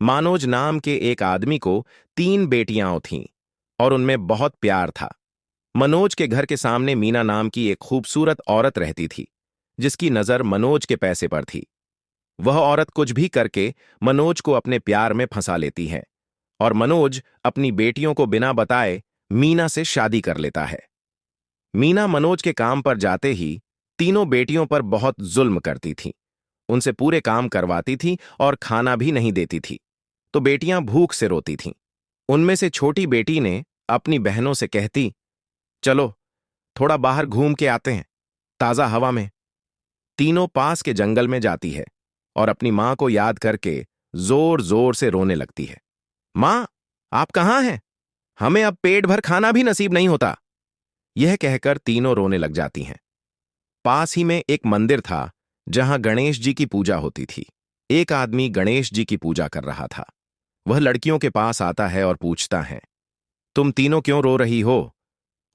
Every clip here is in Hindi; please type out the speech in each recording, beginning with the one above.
मानोज नाम के एक आदमी को 3 बेटियां थीं और उनमें बहुत प्यार था। मनोज के घर के सामने मीना नाम की एक खूबसूरत औरत रहती थी, जिसकी नजर मनोज के पैसे पर थी। वह औरत कुछ भी करके मनोज को अपने प्यार में फंसा लेती है और मनोज अपनी बेटियों को बिना बताए मीना से शादी कर लेता है। मीना मनोज के काम पर जाते ही तीनों बेटियों पर बहुत जुल्म करती थी। उनसे पूरे काम करवाती थी और खाना भी नहीं देती थी, तो बेटियां भूख से रोती थीं। उनमें से छोटी बेटी ने अपनी बहनों से कहती, चलो थोड़ा बाहर घूम के आते हैं, ताजा हवा में। तीनों पास के जंगल में जाती है और अपनी मां को याद करके जोर जोर से रोने लगती है। मां, आप कहां हैं? हमें अब पेट भर खाना भी नसीब नहीं होता। यह कहकर तीनों रोने लग जाती हैं। पास ही में एक मंदिर था जहां गणेश जी की पूजा होती थी। एक आदमी गणेश जी की पूजा कर रहा था। वह लड़कियों के पास आता है और पूछता है, तुम तीनों क्यों रो रही हो?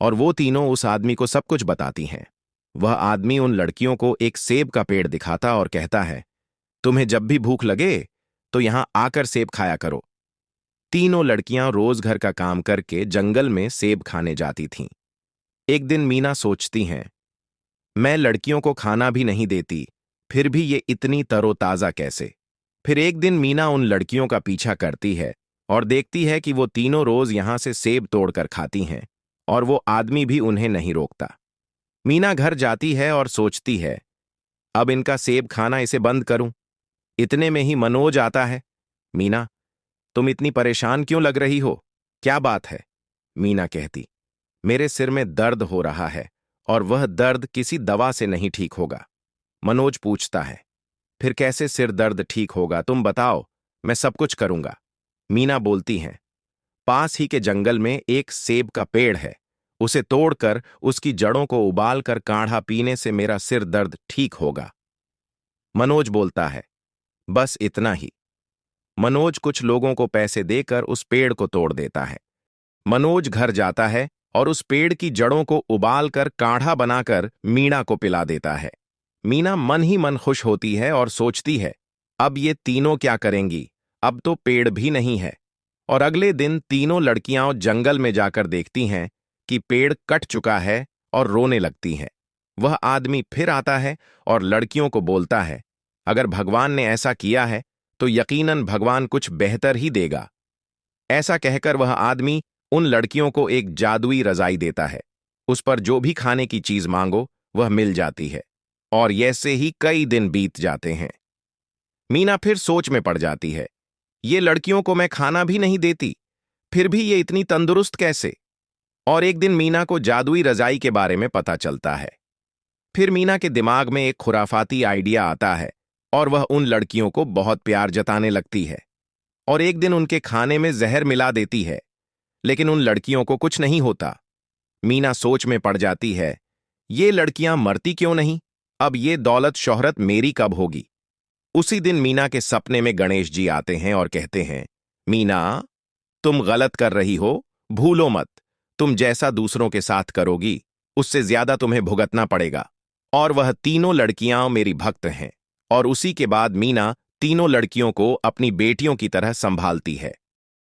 और वो तीनों उस आदमी को सब कुछ बताती हैं। वह आदमी उन लड़कियों को एक सेब का पेड़ दिखाता और कहता है, तुम्हें जब भी भूख लगे तो यहां आकर सेब खाया करो। तीनों लड़कियां रोज घर का काम करके जंगल में सेब खाने जाती थीं। एक दिन मीना सोचती हैं, मैं लड़कियों को खाना भी नहीं देती, फिर भी ये इतनी तरोताजा कैसे? फिर एक दिन मीना उन लड़कियों का पीछा करती है और देखती है कि वो तीनों रोज यहां से सेब तोड़कर खाती हैं और वो आदमी भी उन्हें नहीं रोकता। मीना घर जाती है और सोचती है, अब इनका सेब खाना इसे बंद करूं। इतने में ही मनोज आता है। मीना, तुम इतनी परेशान क्यों लग रही हो? क्या बात है? मीना कहती, मेरे सिर में दर्द हो रहा है और वह दर्द किसी दवा से नहीं ठीक होगा। मनोज पूछता है, फिर कैसे सिर दर्द ठीक होगा? तुम बताओ, मैं सब कुछ करूंगा। मीना बोलती हैं, पास ही के जंगल में एक सेब का पेड़ है, उसे तोड़कर उसकी जड़ों को उबालकर काढ़ा पीने से मेरा सिर दर्द ठीक होगा। मनोज बोलता है, बस इतना ही। मनोज कुछ लोगों को पैसे देकर उस पेड़ को तोड़ देता है। मनोज घर जाता है और उस पेड़ की जड़ों को उबालकर काढ़ा बनाकर मीना को पिला देता है। मीना मन ही मन खुश होती है और सोचती है, अब ये तीनों क्या करेंगी? अब तो पेड़ भी नहीं है। और अगले दिन तीनों लड़कियां जंगल में जाकर देखती हैं कि पेड़ कट चुका है और रोने लगती हैं। वह आदमी फिर आता है और लड़कियों को बोलता है, अगर भगवान ने ऐसा किया है तो यकीनन भगवान कुछ बेहतर ही देगा। ऐसा कहकर वह आदमी उन लड़कियों को एक जादुई रजाई देता है। उस पर जो भी खाने की चीज मांगो वह मिल जाती है और ऐसे ही कई दिन बीत जाते हैं। मीना फिर सोच में पड़ जाती है, ये लड़कियों को मैं खाना भी नहीं देती, फिर भी ये इतनी तंदुरुस्त कैसे? और एक दिन मीना को जादुई रजाई के बारे में पता चलता है। फिर मीना के दिमाग में एक खुराफाती आइडिया आता है और वह उन लड़कियों को बहुत प्यार जताने लगती है और एक दिन उनके खाने में जहर मिला देती है, लेकिन उन लड़कियों को कुछ नहीं होता। मीना सोच में पड़ जाती है, ये लड़कियां मरती क्यों नहीं? अब ये दौलत शोहरत मेरी कब होगी? उसी दिन मीना के सपने में गणेश जी आते हैं और कहते हैं, मीना, तुम गलत कर रही हो, भूलो मत। तुम जैसा दूसरों के साथ करोगी उससे ज्यादा तुम्हें भुगतना पड़ेगा। और वह तीनों लड़कियां मेरी भक्त हैं। और उसी के बाद मीना तीनों लड़कियों को अपनी बेटियों की तरह संभालती है।